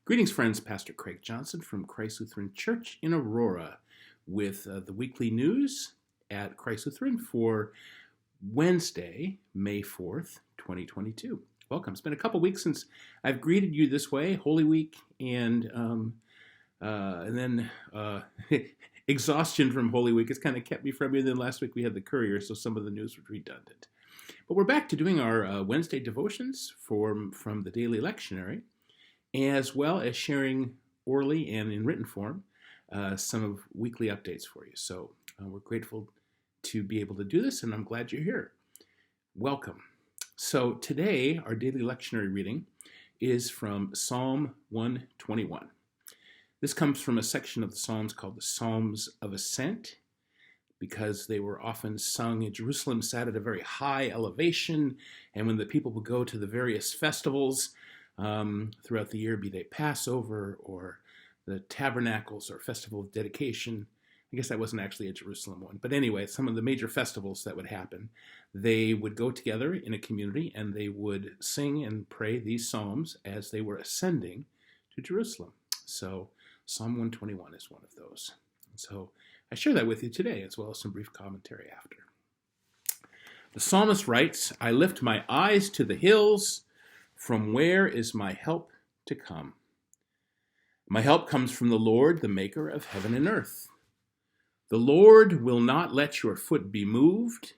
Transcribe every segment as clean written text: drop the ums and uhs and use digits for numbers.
Greetings, friends. Pastor Craig Johnson from Christ Lutheran Church in Aurora with the weekly news at Christ Lutheran for Wednesday, May 4th, 2022. Welcome. It's been a couple weeks since I've greeted you this way, Holy Week, and then exhaustion from Holy Week has kind of kept me from you. Then last week we had the courier, so some of the news was redundant. But we're back to doing our Wednesday devotions from the daily lectionary, as well as sharing orally and in written form some of weekly updates for you. So we're grateful to be able to do this, and I'm glad you're here. Welcome. So today, our daily lectionary reading is from Psalm 121. This comes from a section of the Psalms called the Psalms of Ascent, because they were often sung in Jerusalem, sat at a very high elevation, and when the people would go to the various festivals throughout the year, be they Passover or the Tabernacles or Festival of Dedication. I guess that wasn't actually a Jerusalem one. But anyway, some of the major festivals that would happen, they would go together in a community and they would sing and pray these psalms as they were ascending to Jerusalem. So Psalm 121 is one of those. So I share that with you today, as well as some brief commentary after. The psalmist writes, "I lift my eyes to the hills. From where is my help to come? My help comes from the Lord, the maker of heaven and earth. The Lord will not let your foot be moved,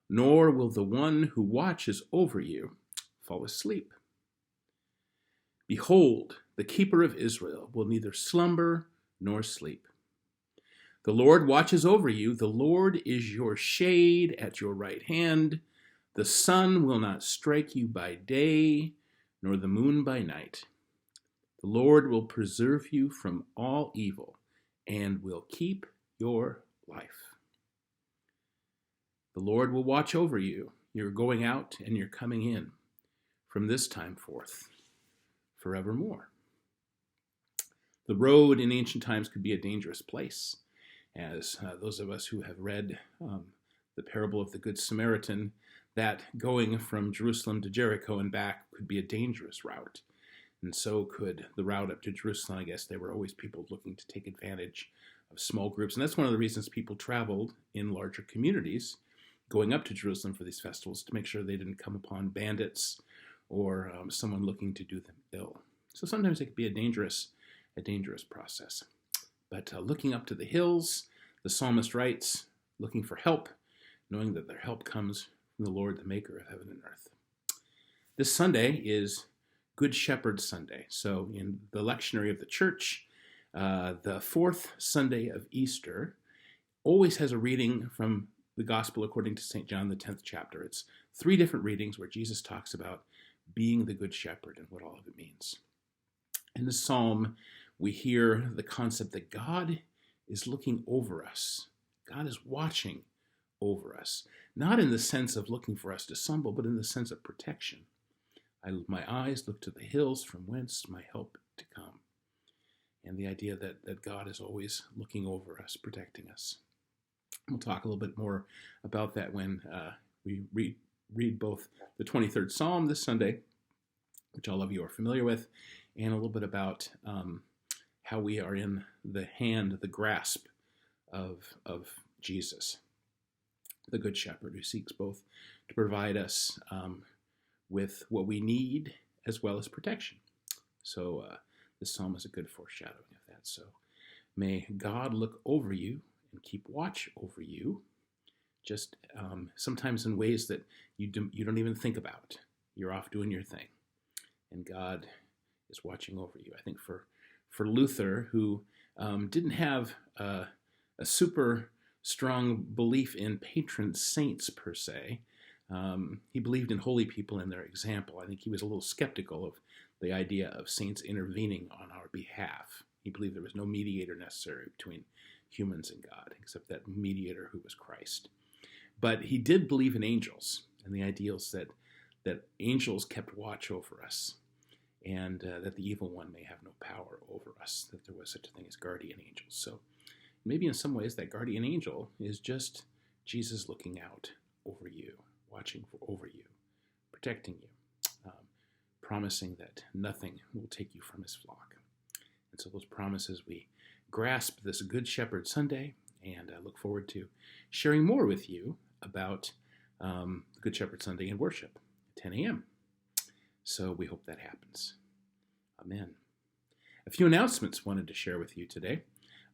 nor will the one who watches over you fall asleep. Behold, the keeper of Israel will neither slumber nor sleep. The Lord watches over you. The Lord is your shade at your right hand. The sun will not strike you by day, nor the moon by night. The Lord will preserve you from all evil and will keep your life. The Lord will watch over you, your going out and your coming in, from this time forth, forevermore." The road in ancient times could be a dangerous place, as those of us who have read the parable of the Good Samaritan, that going from Jerusalem to Jericho and back could be a dangerous route. And so could the route up to Jerusalem. I guess there were always people looking to take advantage of small groups. And that's one of the reasons people traveled in larger communities going up to Jerusalem for these festivals, to make sure they didn't come upon bandits or someone looking to do them ill. So sometimes it could be a dangerous process. But looking up to the hills, the psalmist writes, looking for help, knowing that their help comes from the Lord, the maker of heaven and earth. This Sunday is Good Shepherd Sunday. So in the lectionary of the church, the fourth Sunday of Easter always has a reading from the Gospel according to St. John, the 10th chapter. It's 3 different readings where Jesus talks about being the Good Shepherd and what all of it means. In the psalm, we hear the concept that God is looking over us. God is watching over us, not in the sense of looking for us to stumble, but in the sense of protection. My eyes look to the hills from whence my help to come. And the idea that God is always looking over us, protecting us. We'll talk a little bit more about that when we read both the 23rd Psalm this Sunday, which all of you are familiar with, and a little bit about how we are in the grasp of Jesus, the Good Shepherd, who seeks both to provide us with what we need as well as protection. So this psalm is a good foreshadowing of that. So may God look over you and keep watch over you, just sometimes in ways that you don't even think about. You're off doing your thing, and God is watching over you. I think for Luther, who didn't have a super strong belief in patron saints per se, he believed in holy people and their example. I think he was a little skeptical of the idea of saints intervening on our behalf. He believed there was no mediator necessary between humans and God, except that mediator who was Christ. But he did believe in angels and the ideals that angels kept watch over us, and that the evil one may have no power over us, that there was such a thing as guardian angels. So maybe in some ways that guardian angel is just Jesus looking out over you, watching over you, protecting you, promising that nothing will take you from his flock. And so those promises we grasp this Good Shepherd Sunday, and I look forward to sharing more with you about Good Shepherd Sunday in worship at 10 a.m. So we hope that happens. Amen. A few announcements wanted to share with you today.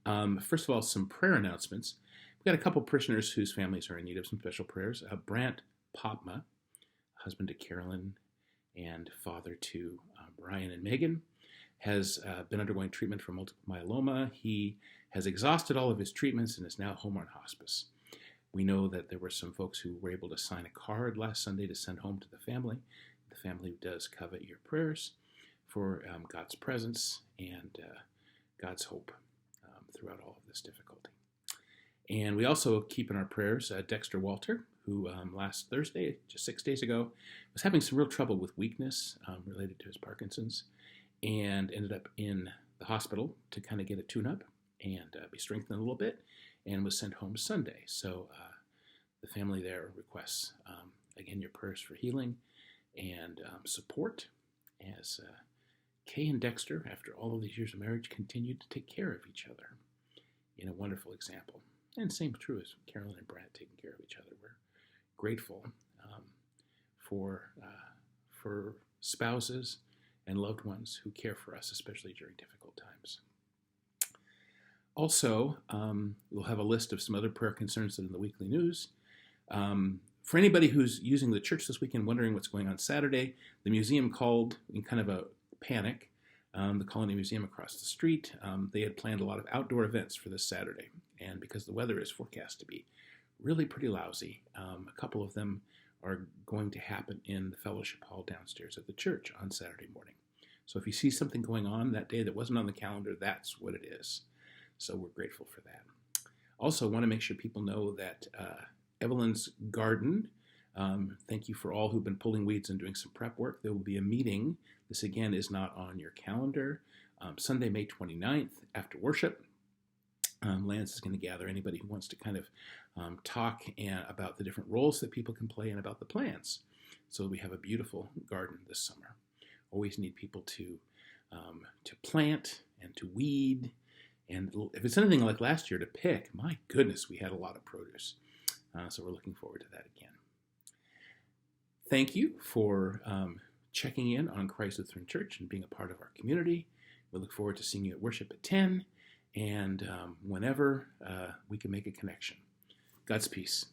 First of all, some prayer announcements. We've got a couple parishioners whose families are in need of some special prayers. Brant Popma, husband to Carolyn and father to Brian and Megan, has been undergoing treatment for multiple myeloma. He has exhausted all of his treatments and is now home on hospice. We know that there were some folks who were able to sign a card last Sunday to send home to the family. The family does covet your prayers for God's presence and God's hope throughout all of this difficulty. And we also keep in our prayers Dexter Walter, who last Thursday, just 6 days ago, was having some real trouble with weakness related to his Parkinson's, and ended up in the hospital to kind of get a tune-up and be strengthened a little bit, and was sent home Sunday. So the family there requests, again, your prayers for healing and support as Kay and Dexter, after all of these years of marriage, continued to take care of each other in a wonderful example. And same true as Carolyn and Brad taking care of each other. We're grateful for spouses and loved ones who care for us, especially during difficult times. Also, we'll have a list of some other prayer concerns in the weekly news. For anybody who's using the church this weekend, wondering what's going on Saturday, the museum called in kind of a panic. The Colony Museum across the street, they had planned a lot of outdoor events for this Saturday. And because the weather is forecast to be really pretty lousy, a couple of them are going to happen in the fellowship hall downstairs at the church on Saturday morning. So if you see something going on that day that wasn't on the calendar, that's what it is. So we're grateful for that. Also, want to make sure people know that Evelyn's garden, thank you for all who've been pulling weeds and doing some prep work. There will be a meeting. This, again, is not on your calendar. Sunday, May 29th, after worship. Lance is going to gather anybody who wants to kind of talk about the different roles that people can play and about the plants. So we have a beautiful garden this summer. Always need people to plant and to weed. And if it's anything like last year, to pick. My goodness, we had a lot of produce. So we're looking forward to that again. Thank you for checking in on Christ Lutheran Church and being a part of our community. We look forward to seeing you at worship at 10 and whenever we can make a connection. God's peace.